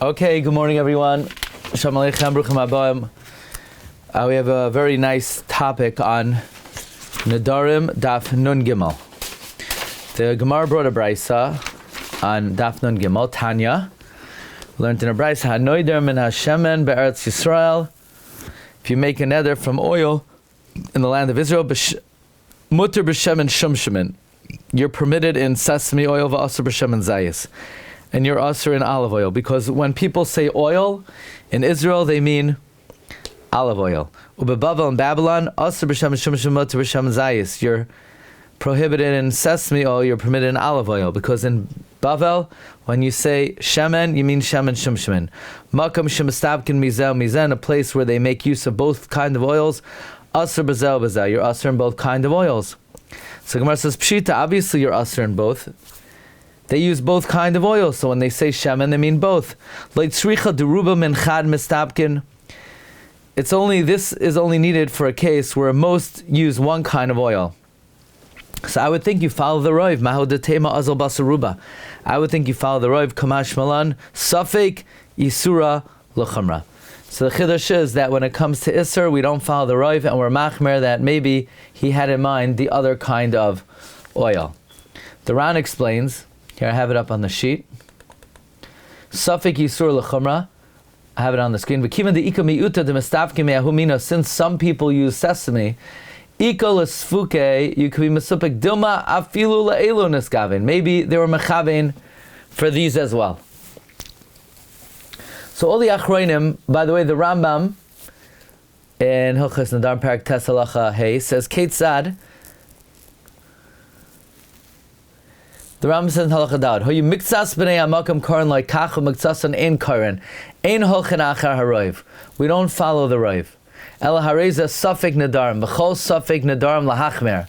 Okay, good morning everyone. Shalom Lechem, Bruchim Habayim. We have a very nice topic on Nedarim Daf Nun Gimel. The Gemara brought a brisa on Daf Nun Gimel, Tanya. We learned in a brisa, HaNoider min HaShemen be'eretz Yisrael. If you make a nether from oil in the land of Israel, mutter b'shemen shumshemen. You're permitted in sesame oil, v'asur b'shemen zayis. And you're usher in olive oil, because when people say oil in Israel, they mean olive oil. Ubebavel in Babylon, usher b'shemen shumshem mutter b'shemen zayis. You're prohibited in sesame oil, you're permitted in olive oil, because in Bavel, when you say shemen, you mean shemen shumshemen. Makam shemistabkin mizel mizen, a place where they make use of both kind of oils. Usher b'zel b'zel, you're usher in both kind of oils. So Gemara says, Pshita, obviously you're usher in both. They use both kind of oils, so when they say shemen, they mean both. Leitzricha deruba min chad mistabkin. This is only needed for a case where most use one kind of oil. So I would think you follow the Rav. Mahu detema azal basaruba. I would think you follow the Rav. Kamash malan safek isura lochamra. So the chiddush is that when it comes to Isser, we don't follow the Rav, and we're machmer that maybe he had in mind the other kind of oil. The Ran explains, here I have it up on the sheet, Safek Yisur L'chumra, I have it on the screen, since some people use sesame, you could be mesupek dilma afilu la'elu niskaven. Maybe they were mechavein for these as well. So all the achronim, by the way, the Rambam in Hilchos Nedarim Parak Tes Halacha Hey says Keitzad. The Rambam says in Halacha Daud, Hoyu miktsas b'nei amakam karan like kachu miktsasan ein karan ein holchen achar haroiv. We don't follow the roiv. Ela hareza safek nedarim v'chol safek nedarim lahachmer.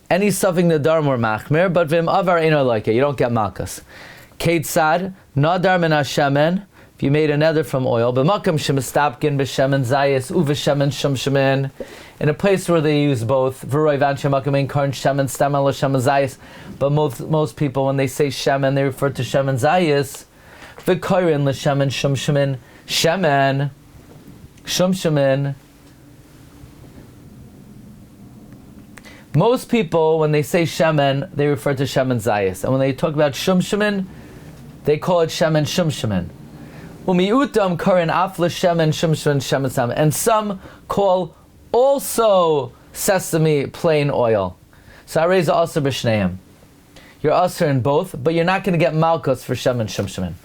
Any safek nedarim were machmer, but v'im avar eino like it. You don't get malchus. Keitzad nadar min hashemen. If you made a nether from oil, b'makam shemistabkin b'shemen zayis uv'shemen shumshemen, in a place where they use both, v'roi v'anche makam ein karn shemen stam ala shemen zayis, but most people, when they say shemen, they refer to shemen zayis, v'koirin l'shemen shumshemen, shemen, shumshemen. Most people, when they say shemen, they refer to shemen zayis, and when they talk about shumshemen, they call it shemen shumshemen. Umiutam karin afla shemen shumshemen shemen sam, and some call also sesame plain oil. So I raise also b'shneim. You're usher in both, but you're not going to get malchus for shemen shumshemen.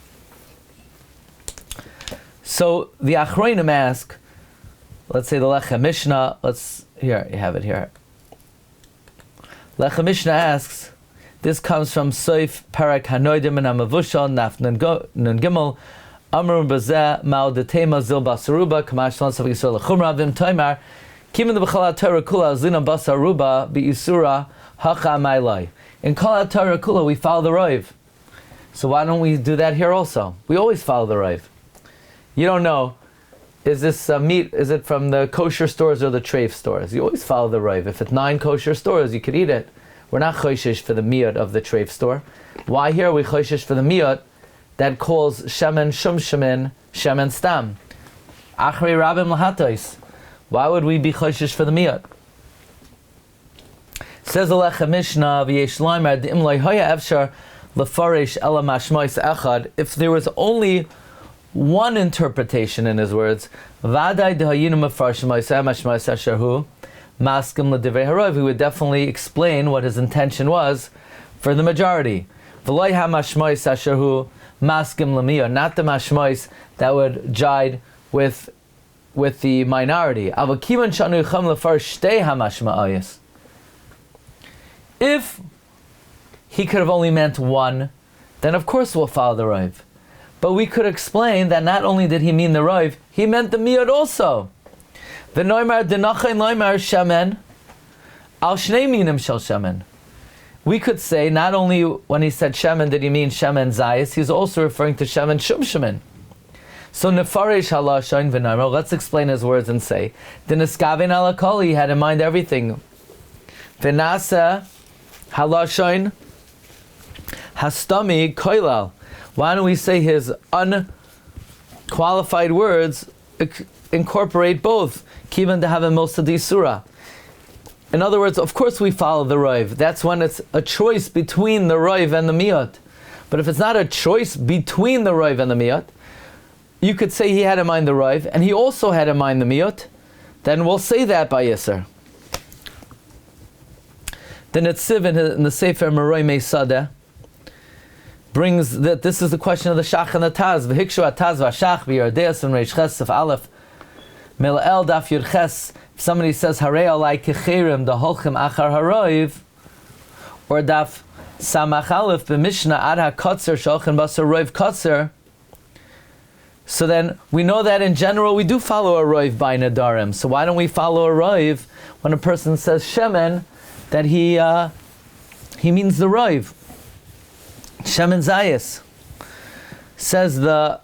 So the achronim ask, let's say the Lechem Mishna. Here you have it here. Lechem Mishna asks. This comes from Soif Parak HaNoider min HaMavushal Naf Nun Gimel. Amrun Bazeh Ma'od Detema Zil Basaruba Kamash Lan Safek Yisur L'chumra Vim Toimar Kimin the B'chala Torah Kula Zina Basaruba B'Isura Hacha Mailai. In Kala Torah Kula we follow the Rav. So why don't we do that here also? We always follow the Rav. You don't know, is this meat, is it from the kosher stores or the treif stores? You always follow the Rav. If it's 9 kosher stores, you could eat it. We're not choishish for the miyot of the treif store. Why here are we choishish for the miyot that calls shemen shumshemen shemen stam? Achrei rabim lahatois. Why would we be choishish for the miyot? Says the Lechem Mishna v'yesh laimar d'im lo hoya efshar lefarish ela mashmois echad. If there was only one interpretation in his words, vaday d'hayinu mefarshim ma'aseh mashmois asher hu maskim l'divrei harav, he would definitely explain what his intention was for the majority. V'loy ha-mashmois asher hu maskim l'miyah, not the mashmois that would jibe with the minority. If he could have only meant one, then of course we'll follow the Rav. But we could explain that not only did he mean the Rav, he meant the miyot also. The noimar denachain loimar shemen al shnei minim shel shemen. We could say not only when he said shemen did he mean shemen zayis, he's also referring to shemen shumshemen. So nefarish halashain v'noimar. Let's explain his words and say the niskaven alakol, he had in mind everything. V'nasa halashain hastami koilal. Why don't we say his qualified words incorporate both. Kivan to have a most of the surah. In other words, of course we follow the Roiv. That's when it's a choice between the Roiv and the Miyot. But if it's not a choice between the Roiv and the Miyot, you could say he had in mind the Roiv, and he also had in mind the Miyot, then we'll say that by Yisr. The Netziv in the Sefer Meroi Meisadeh brings that this is the question of the Shach and the Taz. V'hikshu ataz v'ashach v'yardeas and reish ches of Aleph. Mel'el daf yud ches. If somebody says Harei alai kechirim the holchem achar haroiv, or daf samach Aleph b'Mishna ad ha-kotzer sholchen basar roiv kotzer, so then we know that in general we do follow a roiv by Nedarim. So why don't we follow a roiv when a person says shemen, that he means the roiv? Shemen Zayis. Says the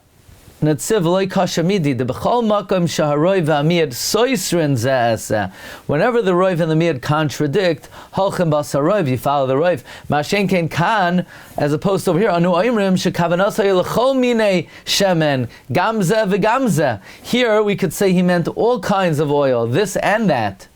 Netziv loy kashamidi the bechol makom shaharoiv v'amiyad soisrin zeh. Whenever the roiv and the miyad contradict, holchem basaroiv, you follow the roiv. Mashen ken kan, as opposed to over here, anu oimrim shekavanasay lechol minei shemen gamzeh v'gamzeh. Here we could say he meant all kinds of oil, this and that.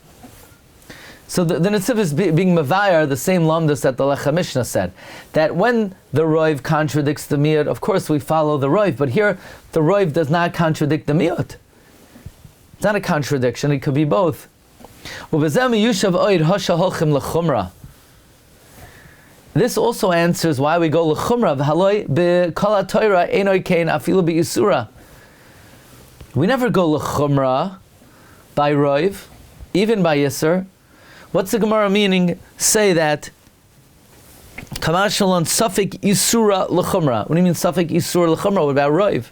So the Netziv is being mavayar, the same Lomdus that the Lechem Mishna said, that when the Roiv contradicts the Miyot, of course we follow the Roiv, but here the Roiv does not contradict the Miyot. It's not a contradiction, it could be both. This also answers why we go l'chumra, we never go l'chumra by Roiv, even by Yisr. What's the Gemara meaning? Say that Kamashalon Safik Isura L'chumra. What do you mean Safik Isura L'chumra? What about Roiv?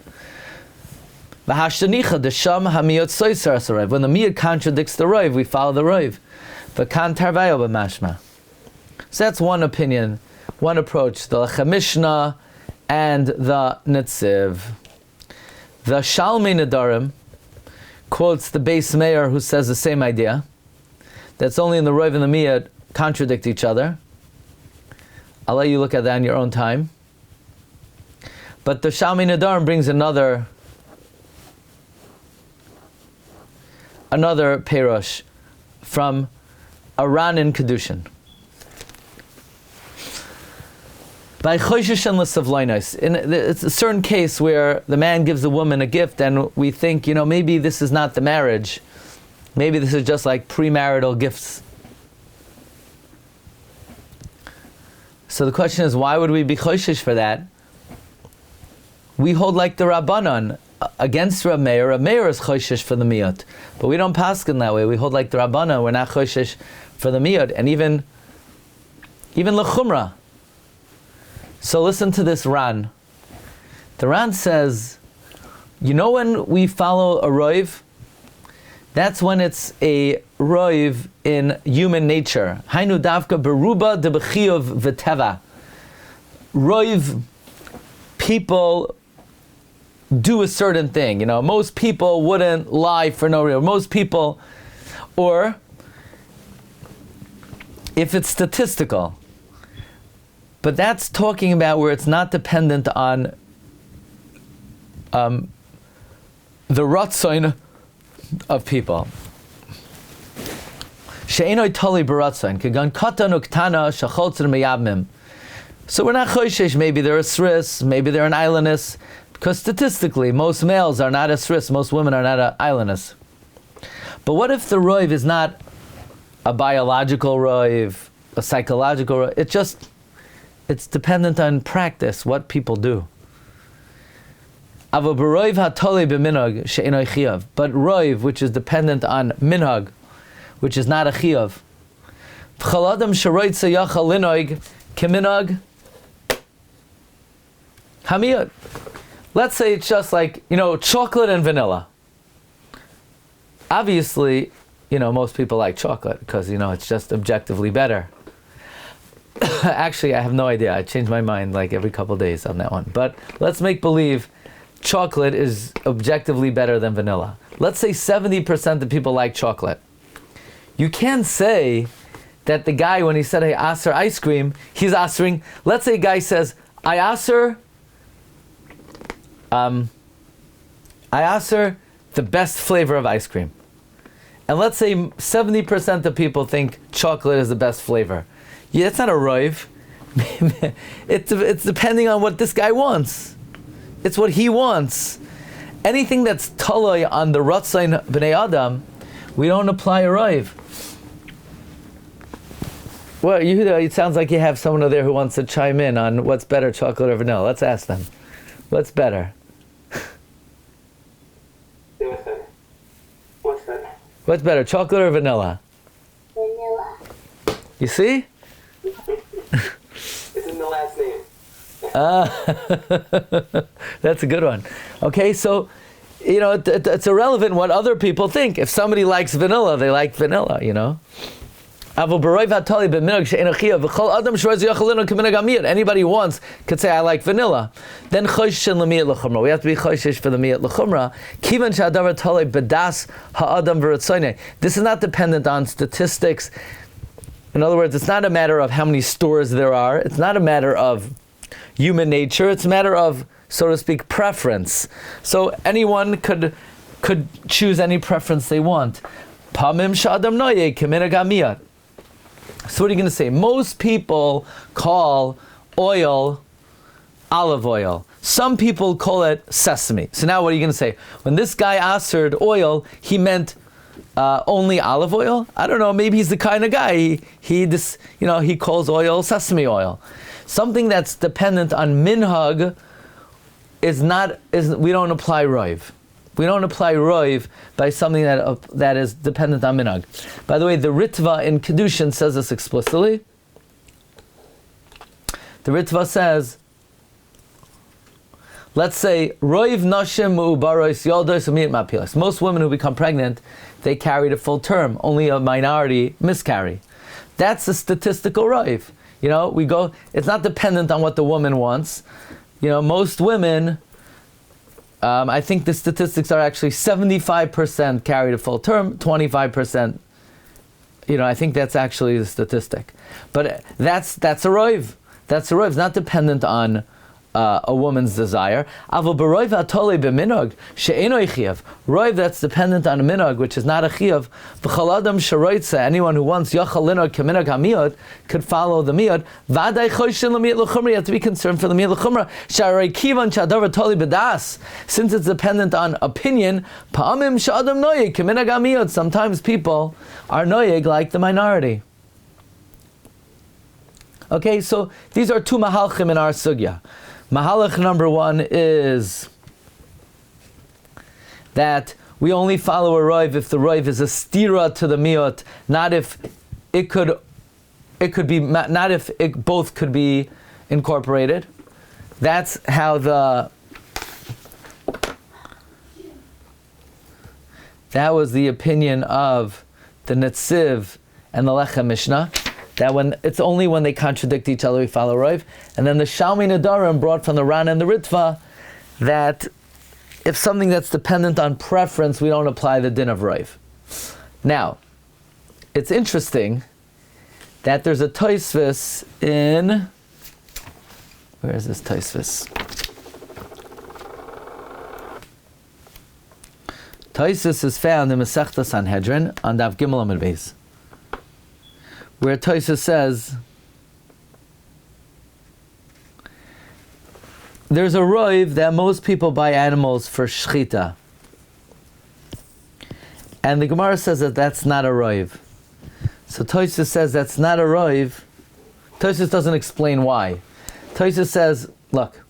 V'hashtanicha Desham Hamiyot Soisar Asarav. When the Miyot contradicts the Roiv, we follow the Roiv. V'kan Tarvayo B'mashma. So that's one opinion, one approach. The Lechem Mishna and the Netziv. The Shalmei Nedarim quotes the Rabbi Meir, who says the same idea. That's only in the Roiv and the Miyad contradict each other. I'll let you look at that in your own time. But the Shalmei Nedarim brings another perush from a Ran in Kedushin. By Choshesh and L'Savloinus. It's a certain case where the man gives the woman a gift and we think, maybe this is not the marriage. Maybe this is just like premarital gifts. So the question is, why would we be choshesh for that? We hold like the Rabbanan against Rabbi Meir. Rabbi Meir is choshesh for the miyot, but we don't paskin that way. We hold like the Rabbanan. We're not choshesh for the miyot, and even l'chumra. So listen to this Ran. The Ran says, when we follow a roiv, that's when it's a roiv in human nature. Hainu davka beruba de bechiyov v'teva. Roiv, people do a certain thing. Most people wouldn't lie for no reason. Most people, or if it's statistical. But that's talking about where it's not dependent on the ratzain of people. She'enoi tali baratzon kegan katan uktana shacholtzin meyabmim. So we're not choishesh. Maybe they're a sris, maybe they're an islandess, because statistically most males are not a sris, most women are not a islandess. But what if the roiv is not a biological roiv, a psychological roiv? It's dependent on practice, what people do. But roiv, which is dependent on minhag, which is not a chiyav. Let's say it's just like, chocolate and vanilla. Obviously, most people like chocolate because, it's just objectively better. Actually, I have no idea. I change my mind like every couple of days on that one. But let's make believe chocolate is objectively better than vanilla. Let's say 70% of people like chocolate. You can't say that the guy, when he said, hey, aser ice cream, he's asering. Let's say a guy says, I aser I ask her the best flavor of ice cream. And let's say 70% of people think chocolate is the best flavor. Yeah, it's not a roiv. It's depending on what this guy wants. It's what he wants. Anything that's taloi on the ratzain b'nei adam, we don't apply a roiv. Well, Yehuda, it sounds like you have someone over there who wants to chime in on what's better, chocolate or vanilla. Let's ask them. What's better? What's better, chocolate or vanilla? Vanilla. You see? It's in the last name. That's a good one. Okay, so, it's irrelevant what other people think. If somebody likes vanilla, they like vanilla, Anybody who wants could say, I like vanilla. Then we have to be choishish for the miyat l'chumra. This is not dependent on statistics. In other words, it's not a matter of how many stores there are. It's not a matter of human nature. It's a matter of, so to speak, preference. So anyone could choose any preference they want. So what are you going to say? Most people call oil olive oil. Some people call it sesame. So now what are you going to say? When this guy answered oil, he meant only olive oil? I don't know. Maybe he's the kind of guy. He calls oil sesame oil. Something that's dependent on minhag we don't apply roiv. We don't apply roiv by something that is dependent on minhag. By the way, the Ritva in Kedushin says this explicitly. The Ritva says, let's say, roiv nashim u'baros yoldos u'miyat mapilas. Most women who become pregnant, they carry the full term. Only a minority miscarry. That's the statistical roiv. It's not dependent on what the woman wants. Most women, I think the statistics are actually 75% carry the full term, 25%, I think that's actually the statistic. But that's a roiv. That's a roiv. It's not dependent on a woman's desire. Roiv that's dependent on a minhag, which is not a chiyav. Shmaittsa, anyone who wants yachal linhag keminhag hamiyot could follow the miyot. You have to be concerned for the miyot l'chumra. Since it's dependent on opinion, sometimes people are noyeg like the minority. Okay, so these are two mahalchim in our sugya. Mahalach number one is that we only follow a roiv if the roiv is a stira to the miyot, not if it could be, not if it both could be incorporated. That's how that was the opinion of the Netziv and the Lechem Mishna. That it's only when they contradict each other we follow roiv. And then the Nedarim brought from the Ran and the Ritva that if something that's dependent on preference, we don't apply the din of roiv. Now, it's interesting that there's a Tosfos in... Where is this Tosfos? Tosfos is found in Masechta Sanhedrin on Daf Gimel Amud Beis, where Tosfos says there's a roiv that most people buy animals for shchita, and the Gemara says that that's not a roiv. So Tosfos says that's not a roiv. Tosfos doesn't explain why. Tosfos says, look,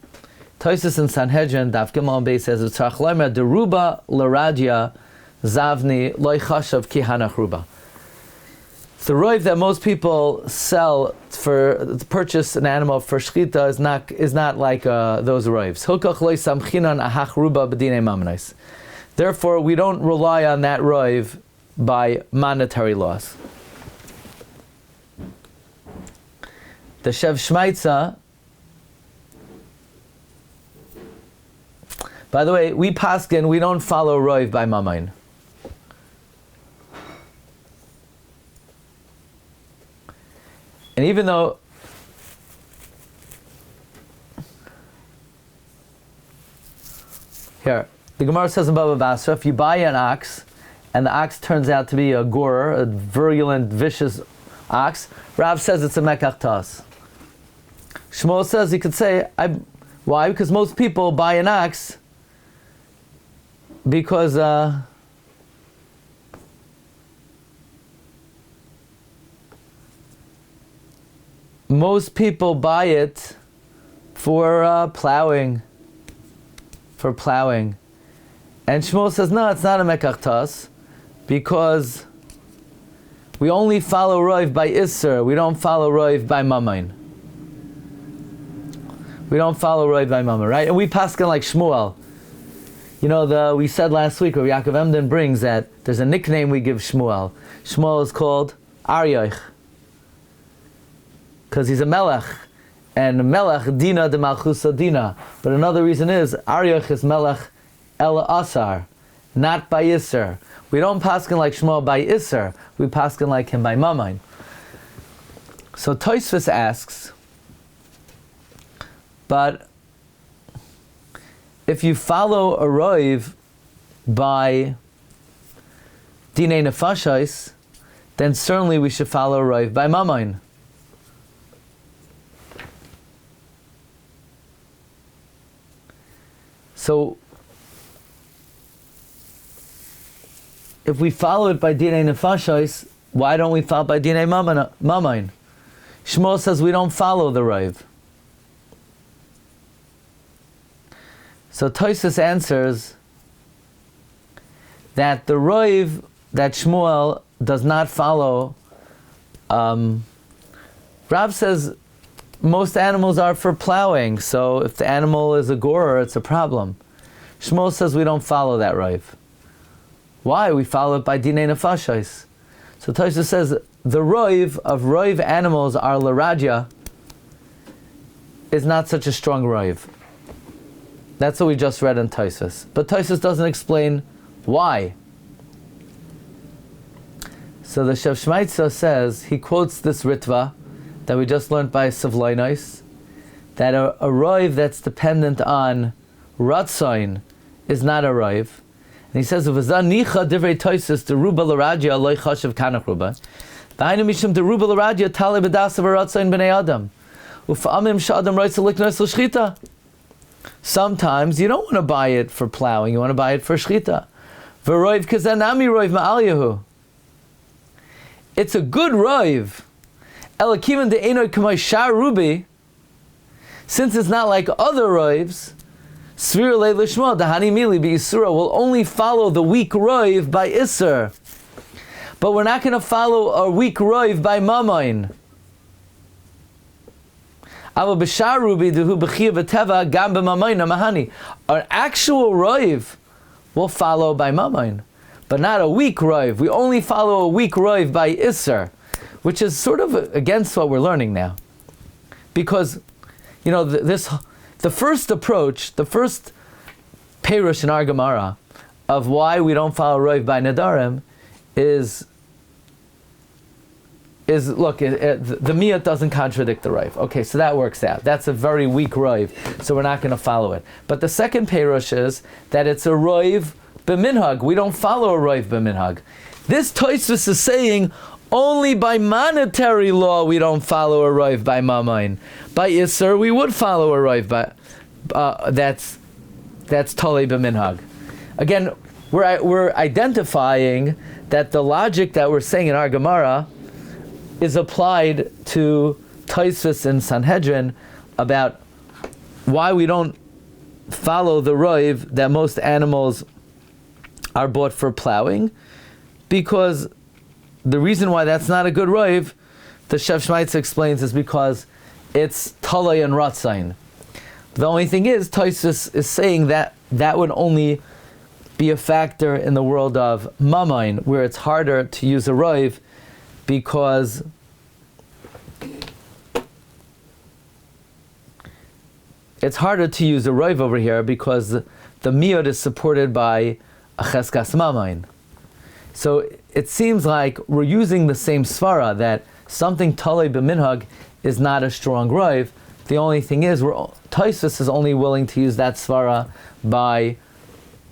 Tosfos in Sanhedrin Daf Gimel Amud Beis says tzarich lomer deruba l'radia zavni loy chashav ki hanach ruba. The roiv that most people sell to purchase an animal for shchita is not like those roivs. Therefore, we don't rely on that roiv by monetary laws. The Shev Shmaittsa, by the way, we paskin, we don't follow roiv by mamain. And even though here, the Gemara says in Baba Basra, if you buy an ox, and the ox turns out to be a gorer, a virulent, vicious ox, Rav says it's a mekach tas. Shmuel says he could say, why? Because most people buy an ox because most people buy it for plowing. For plowing. And Shmuel says, no, it's not a mekach tas, because we only follow Roiv by Isser, we don't follow Roiv by Mamain. We don't follow Roiv by Mamain, right? And we paskin like Shmuel. You know, we said last week, Rabbi Yaakov Emden brings that there's a nickname we give Shmuel. Shmuel is called Aryoich, because he's a melech. And melech, dina de malchusa dina. But another reason is, Aryoch is melech el asar, not by Isser. We don't paskin like Shmuel by Isser, we paskin like him by Mamain. So Tosfos asks, but if you follow a roiv by dinei nefashos, then certainly we should follow a roiv by Mamain. So, if we follow it by dinei nefashos, why don't we follow by dinei mamain? Shmuel says we don't follow the roiv. So Tosfos answers that the roiv that Shmuel does not follow, Rav says most animals are for plowing, so if the animal is a gorer, it's a problem. Shmuel says we don't follow that roiv. Why? We follow it by dinei nefashos. So Tosfos says the roiv of roiv animals are l'radya is not such a strong roiv. That's what we just read in Tosfos. But Tosfos doesn't explain why. So the Shev Shmaittsa says, he quotes this ritva that we just learned by Savloinos, that a roiv that's dependent on ratzain is not a roiv. And he says, "V'zanicha divrei Tosfos deruba l'radya loy chashav kanach ruba, v'hainu mishum deruba l'radya tali b'dasav ratzain b'nei adam, ufa'amim sh'adam roitz l'iknos l'shchita." Sometimes you don't want to buy it for plowing; you want to buy it for shchita. V'roiv kazanami roiv ma'al yehu. It's a good roiv. Elakivan de enoi k'may shar rubi. Since it's not like other roivs, Svir le lishma dahani mili b'Yisura will only follow the weak roiv by Isser, but we're not going to follow a weak roiv by Mamain. Ava b'shar rubi dehu b'chiyah v'teva gam b'Mamain mahani. An actual roiv will follow by Mamain, but not a weak roiv. We only follow a weak roiv by Isser, which is sort of against what we're learning now, because you know the first approach, the first perush in our Gemara of why we don't follow roiv by Nedarim is look, the miyat doesn't contradict the roiv. Okay, so that works out. That's a very weak roiv, so we're not going to follow it. But the second perush is that it's a roiv b'minhag. We don't follow a roiv b'minhag. This Tosfos is saying only by monetary law we don't follow a roiv by mamain. By Isser we would follow a roiv by that's tolei b'minhag. Again, we're identifying that the logic that we're saying in our Gemara is applied to Tosfos and Sanhedrin about why we don't follow the roiv that most animals are bought for plowing, because the reason why that's not a good roiv, the Shev Shmaittsa explains, is because it's talay and ratzain. The only thing is, Tosfos is saying that that would only be a factor in the world of mamain, where it's harder to use a roiv, because it's harder to use a roiv over here because the miyot is supported by a cheskas mamain. So it seems like we're using the same svara, that something talei b'minhag is not a strong roiv. The only thing is, Tosfos is only willing to use that svara by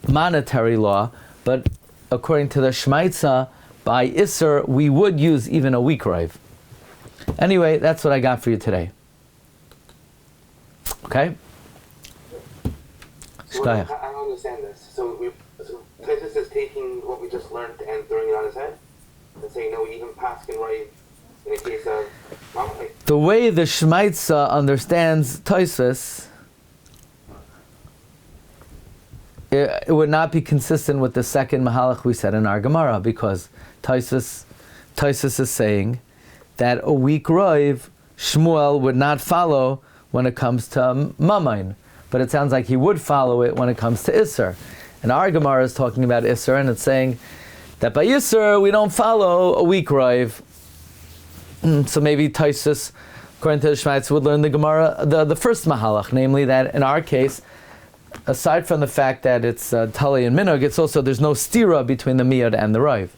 monetary law, but according to the Shmaittsa, by Isser, we would use even a weak rive. Anyway, that's what I got for you today. Okay? So I don't understand this. So Netziv is taking what we just learned and throwing it on his head? And saying, no, we even pass can write in a case of... The way the Shmaittsa understands Tosfos, it would not be consistent with the second Mahalach we said in our Gemara, because Tosfos is saying that a weak rive, Shmuel would not follow when it comes to Mamain, but it sounds like he would follow it when it comes to Isser. And our Gemara is talking about Isser, and it's saying that by Isser we don't follow a weak rive. So maybe Tosfos, according to the Shmaittsa, would learn the Gemara, the first Mahalach, namely that in our case, aside from the fact that it's Tali and Minog, it's also, there's no stira between the Miyad and the Rive.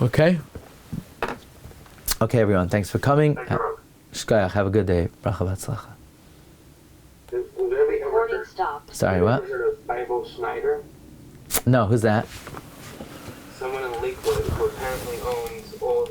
Okay? Okay, everyone, thanks for coming. Shkayach, have a good day. Bracha v'atzlacha. Recording stopped. Sorry, what? Bible Schneider? No, who's that? Someone in Lakewood who apparently owns all